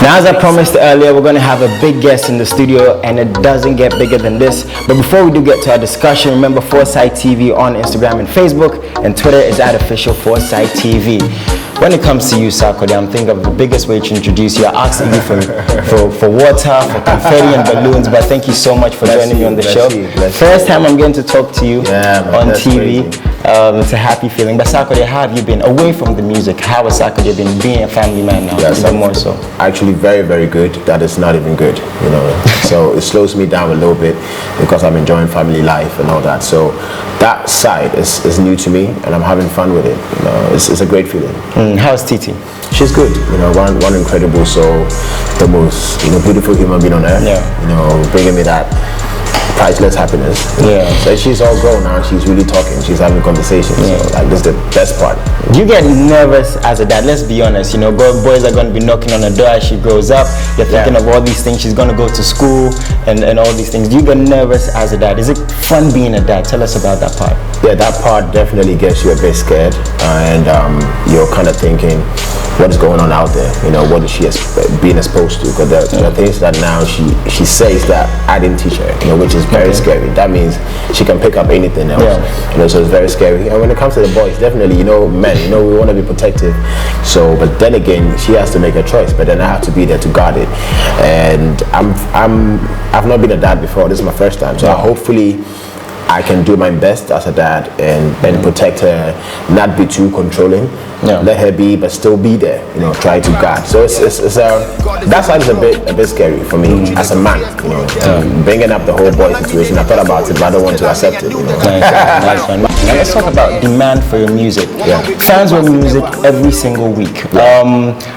Now, as I promised earlier, we're going to have a big guest in the studio, and it doesn't get bigger than this. But before we do get to our discussion, remember Foresight TV on Instagram and Facebook, and Twitter is @official Foresight TV. When it comes to you, Sarkodie, I'm thinking of the biggest way to introduce you. I asked you for water, for confetti and balloons, but thank you so much for joining me on the show. First time I'm getting to talk to you on TV. It's a happy feeling. But Sarkodie, how have you been away from the music? How has Sarkodie been being a family man now? Even more so. Actually, very, very good. That is not even good, you know. So it slows me down a little bit because I'm enjoying family life and all that. So that side is new to me, and I'm having fun with it. You know, it's a great feeling. How's Titi? She's good. You know, one incredible soul, the most beautiful human being on earth. Yeah. You know, bringing me that priceless happiness. Yeah. So she's all grown now. She's really talking. She's having conversations. Yeah. So like, this is the best part. Do you get nervous as a dad? Let's be honest. You know, boys are going to be knocking on the door as she grows up. You're thinking of all these things. She's going to go to school and all these things. Do you get nervous as a dad? Is it fun being a dad? Tell us about that part. Yeah, that part definitely gets you a bit scared, and you're kind of thinking, what is going on out there? You know, what is she being exposed to? Because there are things that now she says that I didn't teach her, you know, which is very scary. That means she can pick up anything else. You know, so it's very scary. And when it comes to the boys, definitely, you know, men, you know, we want to be protective. So, but then again, she has to make a choice. But then I have to be there to guard it. And I've not been a dad before. This is my first time. So hopefully I can do my best as a dad and protect her, not be too controlling, let her be, but still be there, you know, try to guard. So it's that side is a bit scary for me as a man, you know, bringing up the whole boy situation. I thought about it, but I don't want to accept it, you know. Nice one. Now let's talk about demand for your music. Fans want music every single week.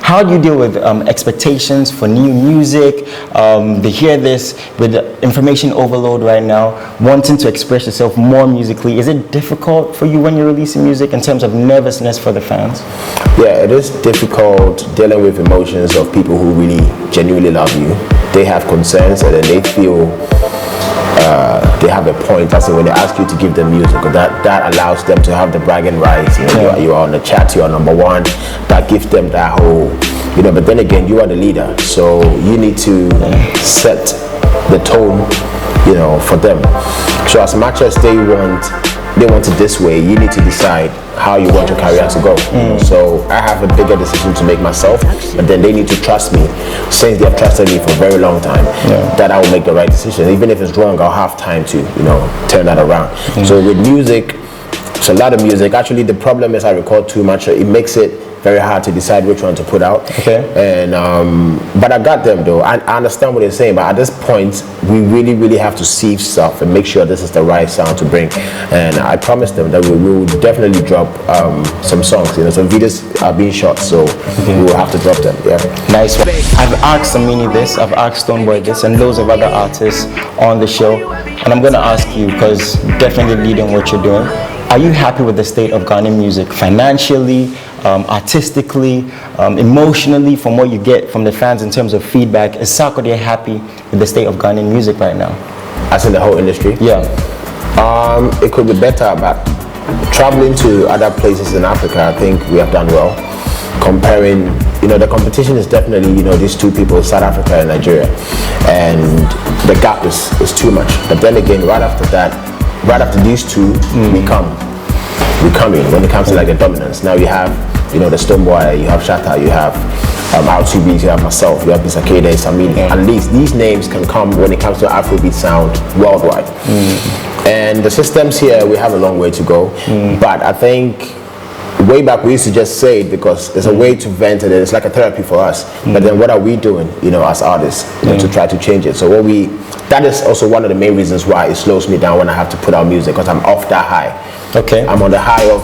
How do you deal with expectations for new music? They hear this with the information overload right now, wanting to express yourself more musically. Is it difficult for you when you're releasing music in terms of nervousness for the fans? Yeah, it is difficult dealing with emotions of people who really genuinely love you. They have concerns, and then they feel they have a point. As in when they ask you to give them music, that allows them to have the bragging rights. You know, you are on the chart, you are number one. That gives them that whole, you know. But then again, you are the leader, so you need to set the tone, you know, for them. So as much as they want it this way, you need to decide how you want your career to go. So I have a bigger decision to make myself, but then they need to trust me, since they have trusted me for a very long time, that I will make the right decision. Even if it's wrong, I'll have time to, you know, turn that around. So with music, it's a lot of music. Actually, the problem is I record too much. It makes it very hard to decide which one to put out. And but I got them though. I understand what they're saying, but at this point we really have to sieve stuff and make sure this is the right sound to bring. And I promised them that we will definitely drop some songs. You know, some videos are being shot, so we will have to drop them. Nice one. I've asked Amini this, I've asked Stoneboy this, and loads of other artists on the show, and I'm going to ask you, because definitely leading what you're doing, are you happy with the state of Ghanaian music financially, artistically, emotionally, from what you get from the fans in terms of feedback? Is Sarkodie happy with the state of Ghanaian music right now? As in the whole industry? Yeah. It could be better, but traveling to other places in Africa, I think we have done well. Comparing, you know, the competition is definitely, you know, these two people, South Africa and Nigeria, and the gap is too much. But then again, right after these two, we come in when it comes to like the dominance. Now you have, you know, the Stoneboy, you have Shatta, you have R2Bs, you have myself, you have Sarkodie, Amini. At least these names can come when it comes to Afrobeat sound worldwide. And the systems here, we have a long way to go. But I think way back we used to just say it because there's a way to vent it. It's like a therapy for us. But then what are we doing, you know, as artists, you know, to try to change it? So that is also one of the main reasons why it slows me down when I have to put out music, because I'm off that high. I'm on the high of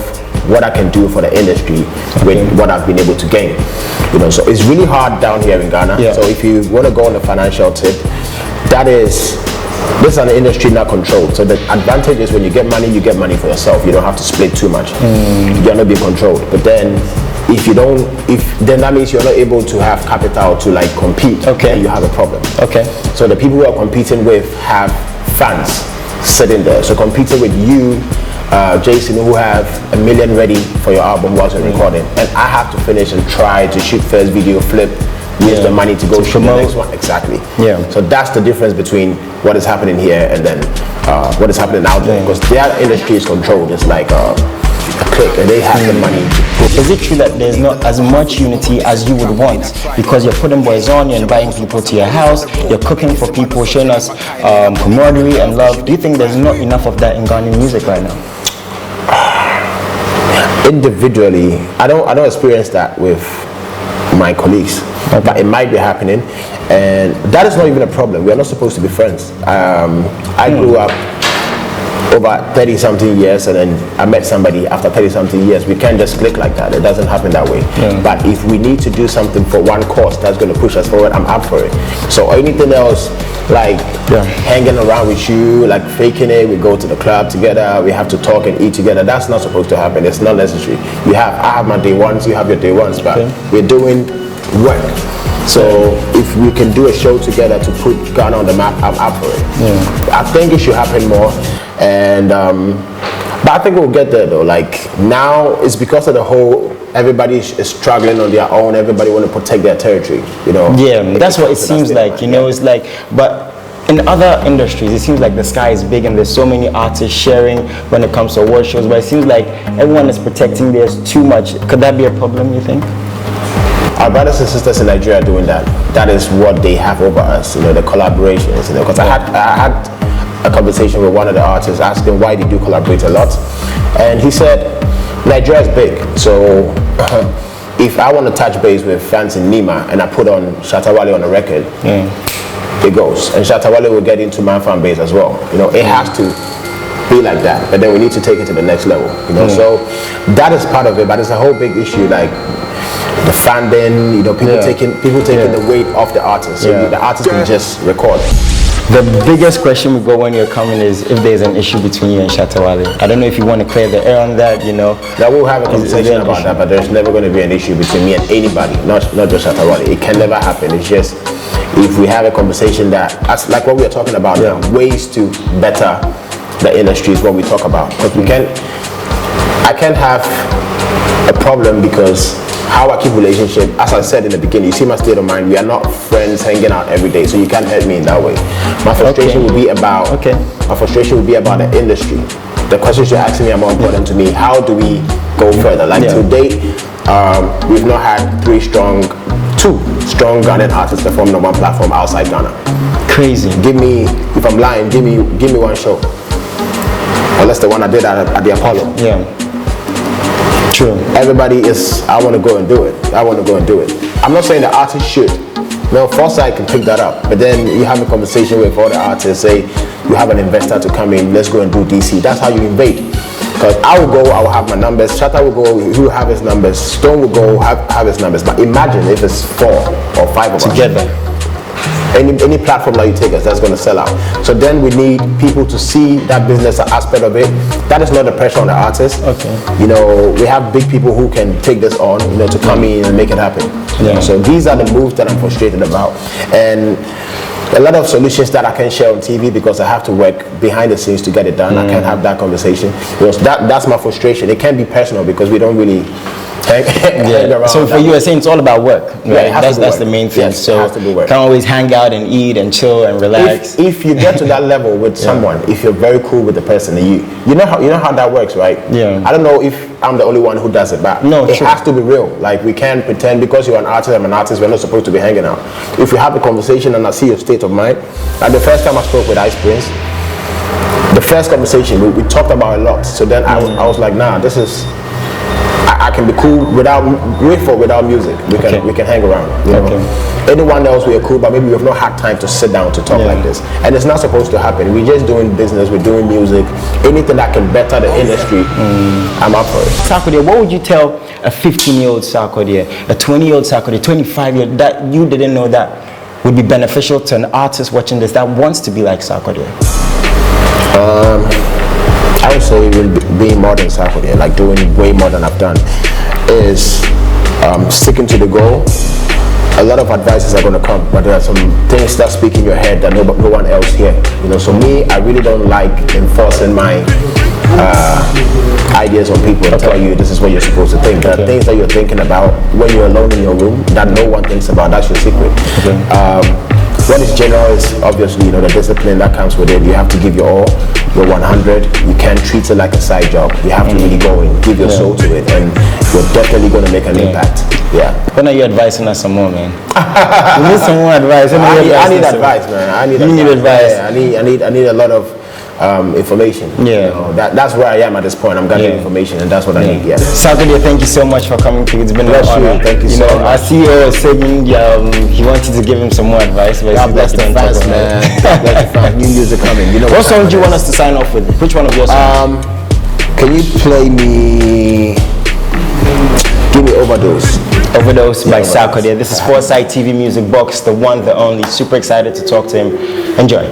what I can do for the industry with what I've been able to gain. You know, so it's really hard down here in Ghana. So if you want to go on the financial tip, this is an industry not controlled. So the advantage is when you get money for yourself. You don't have to split too much. You're not being controlled. But then then that means you're not able to have capital to like compete. And you have a problem. So the people who are competing with have fans sitting there. So competing with you, Jason, who have 1 million ready for your album whilst you're recording, and I have to finish and try to shoot first video, flip, use the money to go to the promote. next one. Exactly. Yeah. So that's the difference between what is happening here and then what is happening out there. Because their industry is controlled. It's like a clique, and they have the money. Is it true that there's not as much unity as you would want? Because you're putting boys on, you're inviting people to your house, you're cooking for people, showing us camaraderie and love. Do you think there's not enough of that in Ghanaian music right now? Individually, I don't experience that with my colleagues, but it might be happening, and that is not even a problem. We are not supposed to be friends. I grew up over 30 something years, and then I met somebody after 30 something years. We can't just click like that. It doesn't happen that way. But if we need to do something for one cause that's going to push us forward, I'm up for it. So anything else, like hanging around with you, like faking it, we go to the club together, we have to talk and eat together, that's not supposed to happen. It's not necessary. I have my day ones, you have your day ones, but we're doing work. So if we can do a show together to put Ghana on the map, I'm up for it. I think it should happen more, and but I think we'll get there though. Like now, it's because of the whole. Everybody is struggling on their own. Everybody want to protect their territory. You know. Yeah, that's what it seems like. You know, it's like, but in other industries, it seems like the sky is big and there's so many artists sharing when it comes to award shows. But it seems like everyone is protecting theirs too much. Could that be a problem? You think? Our brothers and sisters in Nigeria are doing that. That is what they have over us. You know, the collaborations. You know, because I had a conversation with one of the artists asking why they do collaborate a lot, and he said Nigeria is big, so if I want to touch base with fans in Nima and I put on Shatta Wale on a record, it goes, and Shatta Wale will get into my fan base as well. You know, it has to be like that, but then we need to take it to the next level. You know, so that is part of it, but it's a whole big issue, like the funding. You know, people taking the weight off the artist, so the artist can just record. The biggest question we got when you're coming is if there's an issue between you and Shatta Wale. I don't know if you want to clear the air on that, you know. That we'll have a conversation about that, but there's never going to be an issue between me and anybody, not just Shatta Wale. It can never happen. It's just if we have a conversation that's like what we are talking about now, ways to better the industry is what we talk about. Because I can't have a problem because how I keep relationship, as I said in the beginning, you see my state of mind, we are not friends hanging out every day, so you can't hurt me in that way. My frustration will be about the industry. The questions you're asking me are more important to me. How do we go further? Like to date, we've not had two strong Ghanaian artists performing on one platform outside Ghana. Crazy. If I'm lying, give me one show. Unless the one I did at the Apollo. Yeah. True. Everybody is, I want to go and do it. I'm not saying the artist should. No, Foresight can pick that up. But then you have a conversation with all the artists, say you have an investor to come in, let's go and do DC. That's how you invade. Because I will go, I will have my numbers. Shatta will go, he will have his numbers. Stone will go, have his numbers. But imagine if it's 4 or 5 of us together. Any platform that you take us, that's going to sell out. So then we need people to see that business aspect of it. That is not the pressure on the artist. Okay. You know, we have big people who can take this on, you know, to come in and make it happen. Yeah. So these are the moves that I'm frustrated about. And a lot of solutions that I can share on TV because I have to work behind the scenes to get it done. I can't have that conversation. Because that's my frustration. It can be personal because we don't really hang around. So for you, you're saying it's all about work, right? Yeah, that's the main thing. Yes, so it has to be work. Can't always hang out and eat and chill and relax. If you get to that level with someone, if you're very cool with the person, you know how that works, right? Yeah. I don't know if I'm the only one who does it, but it has to be real. Like we can't pretend because you're an artist, I'm an artist, we're not supposed to be hanging out. If we have a conversation and I see your state of mind, like the first time I spoke with Ice Prince, the first conversation we talked about a lot. So then I was like, nah, this is. I can be cool without music. We can hang around. You know? Anyone else we are cool, but maybe we have not had time to sit down to talk like this. And it's not supposed to happen. We're just doing business. We're doing music. Anything that can better the industry, I'm up for it. Sarkodie, what would you tell a 15-year-old Sarkodie, a 20-year-old Sarkodie, 25-year-old that you didn't know that would be beneficial to an artist watching this that wants to be like Sarkodie? I would say being more than Sarkodie, like doing way more than I've done, is sticking to the goal. A lot of advices are going to come, but there are some things that speak in your head that no one else hears. You know, so me, I really don't like enforcing my ideas on people and tell you this is what you're supposed to think. There are things that you're thinking about when you're alone in your room that no one thinks about. That's your secret. What is general is obviously, the discipline that comes with it. You have to give your all, your 100. You can't treat it like a side job. You have to really go and give your soul to it, and you're definitely going to make an impact. Yeah. When are you advising us some more, man? We need some more advice. I need advice, man. I need advice. Yeah, I need a lot of information. Yeah. That's where I am at this point. I'm gathering information, and that's what I need. Yeah. Sarkodie, thank you so much for coming through. It's been an honor. Thank you so much. Our CEO was saying he wanted to give him some more advice. But God bless the fans, man. God bless the fans. New music coming. What song do you want us to sign off with? Which one of your songs? Can you play me? Give me Overdose. Overdose by Sarkodie. This is Foresight TV Music Box, the one, the only. Super excited to talk to him. Enjoy.